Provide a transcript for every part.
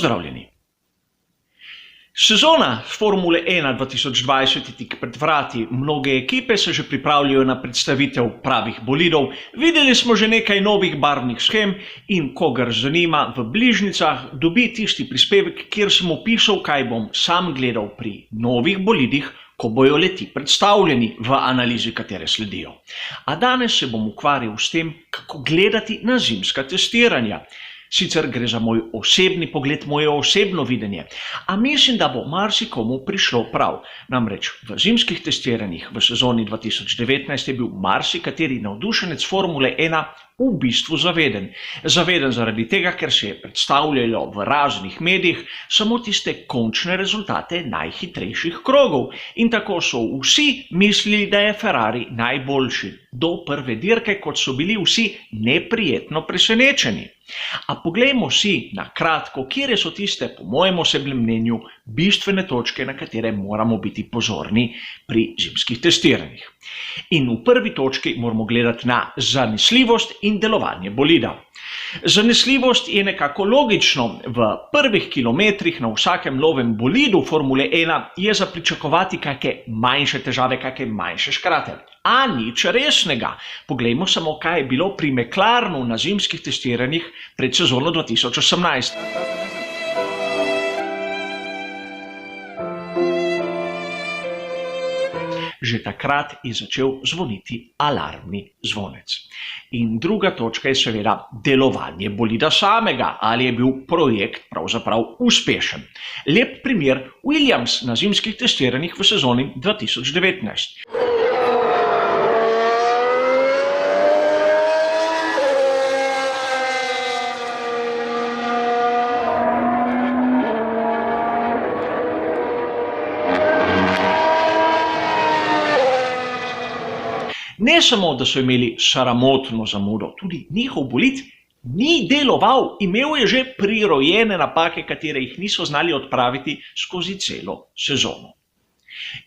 Pozdravljeni! Sezona Formule 1 2020 je tik pred vrati. Mnoge ekipe se že pripravljajo na predstavitev pravih bolidov. Videli smo že nekaj novih barvnih shem in kogar zanima, v bližnjicah dobi tisti prispevek, kjer sem opisal, kaj bom sam gledal pri novih bolidih, ko bojo leti predstavljeni, v analizi katere sledijo. A danes se bom ukvarjal s tem, kako gledati na zimska testiranja. Sicer gre za moj osebni pogled, moje osebno videnje, a mislim, da bo marsikomu prišlo prav. Namreč v zimskih testiranjih v sezoni 2019 je bil marsikateri navdušenec Formule 1 v bistvu zaveden. Zaveden zaradi tega, ker se je predstavljalo v raznih medijih samo tiste končne rezultate najhitrejših krogov. In tako so vsi mislili, da je Ferrari najboljši. Do prve dirke, kot so bili vsi neprijetno presenečeni. A poglejmo si na kratko, kje so tiste, po mojem osebnem mnenju, bistvene točke, na katere moramo biti pozorni pri zimskih testiranjih. In v prvi točki moramo gledati na zanesljivost in delovanje bolida. Zanesljivost je nekako logično. V prvih kilometrih na vsakem novem bolidu Formule 1 je za pričakovati kakšne manjše težave, kakšne manjše škrate. A nič resnega. Poglejmo samo, kaj je bilo pri McLarenu na zimskih testiranjih pred sezono 2018. Že takrat je začel zvoniti alarmni zvonec. In druga točka je seveda delovanje bolida samega, ali je bil projekt pravzaprav uspešen. Lep primer Williams na zimskih testiranjih v sezoni 2019. Ne samo, da so imeli sramotno zamudo, tudi njihov bolid ni deloval, imel je že prirojene napake, katere jih niso znali odpraviti skozi celo sezono.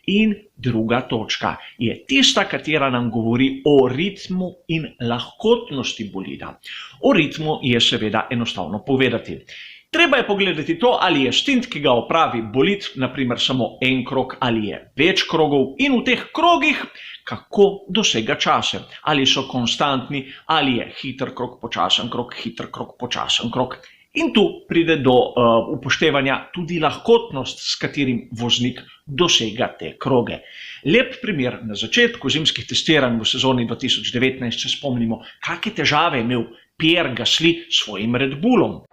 In druga točka je tista, katera nam govori o ritmu in lahkotnosti bolida. O ritmu je seveda enostavno povedati. Treba je pogledati to, ali je stint, ki ga opravi bolid, naprimer samo en krog, ali je več krogov in v teh krogih kako dosega čase. Ali so konstantni, ali je hiter krog, počasen krog, hiter krog, počasen krog. In tu pride do upoštevanja tudi lahkotnost, s katerim voznik dosega te kroge. Lep primer na začetku zimskih testiranj v sezoni 2019, se spomnimo, kakšne težave je imel Pierre Gasly s svojim Red Bullom.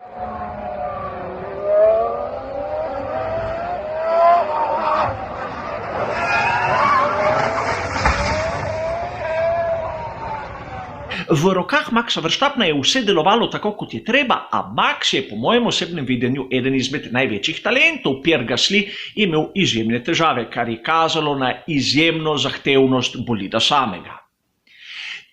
V rokah Maxa Verstappena je vse delovalo tako, kot je treba, a Max je po mojem osebnem videnju eden izmed največjih talentov. Pierre Gasly je imel izjemne težave, kar je kazalo na izjemno zahtevnost bolida samega.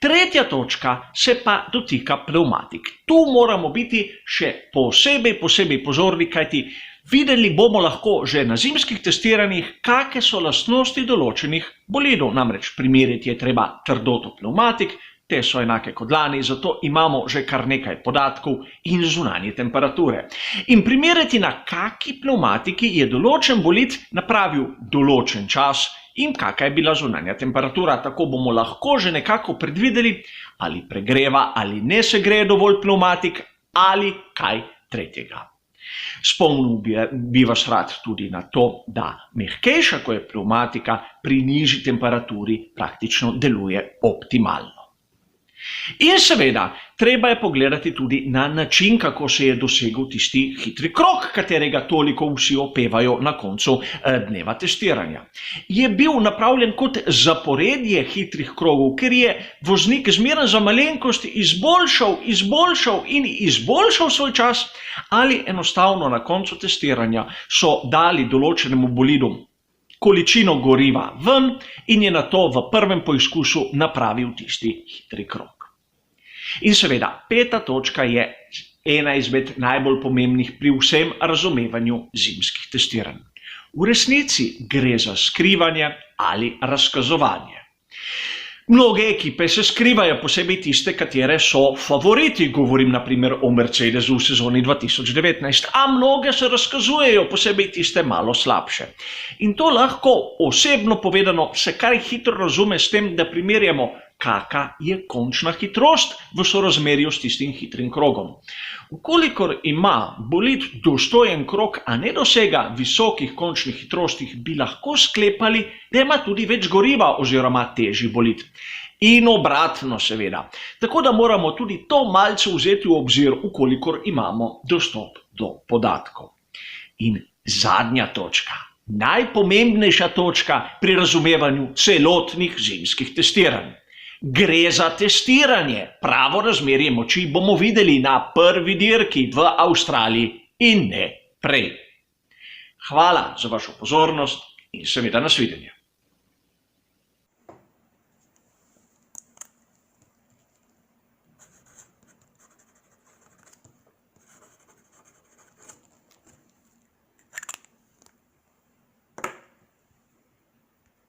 Tretja točka se pa dotika pneumatik. Tu moramo biti še posebej pozorni, kajti videli bomo lahko že na zimskih testiranjih, kakšne so lastnosti določenih bolidov. Namreč primerjati je treba trdoto pneumatik, te so enake kot lani, zato imamo že kar nekaj podatkov in zunanje temperature. In primerjati, na kaki pneumatiki je določen bolid napravil določen čas in kakšna je bila zunanja temperatura. Tako bomo lahko že nekako predvideli, ali pregreva ali ne se greje dovolj pneumatik ali kaj tretjega. Spomnil bi vas rad tudi na to, da mehkejša, ko je pneumatika, pri nižji temperaturi praktično deluje optimalno. In seveda, treba je pogledati tudi na način, kako se je dosegel tisti hitri krog, katerega toliko vsi opevajo na koncu dneva testiranja. Je bil napravljen kot zaporedje hitrih krogov, ker je voznik zmeraj za malenkost izboljšal svoj čas, ali enostavno na koncu testiranja so dali določenemu bolidu količino goriva ven in je nato v prvem poizkusu napravil tisti hitri krog. In seveda, peta točka je ena izmed najbolj pomembnih pri vsem razumevanju zimskih testiranj. V resnici gre za skrivanje ali razkazovanje. Mnoge ekipe se skrivajo, posebej tiste, katere so favoriti, govorim naprimer o Mercedesu v sezoni 2019, a mnoge se razkazujejo, posebej tiste malo slabše. In to lahko, osebno povedano, se kar hitro razume s tem, da primerjamo, kakšna je končna hitrost v sorazmerju s tistim hitrim krogom. Vkolikor ima bolid dostojen krog, a ne dosega visokih končnih hitrosti, bi lahko sklepali, da ima tudi več goriva oziroma težji bolid. In obratno seveda. Tako da moramo tudi to malce vzeti v obzir, vkolikor imamo dostop do podatkov. In zadnja točka, najpomembnejša točka pri razumevanju celotnih zimskih testiranj. Gre za testiranje. Pravo razmerje moči bomo videli na prvi dirki v Avstraliji in ne prej. Hvala za vašo pozornost in seveda nasvidenje.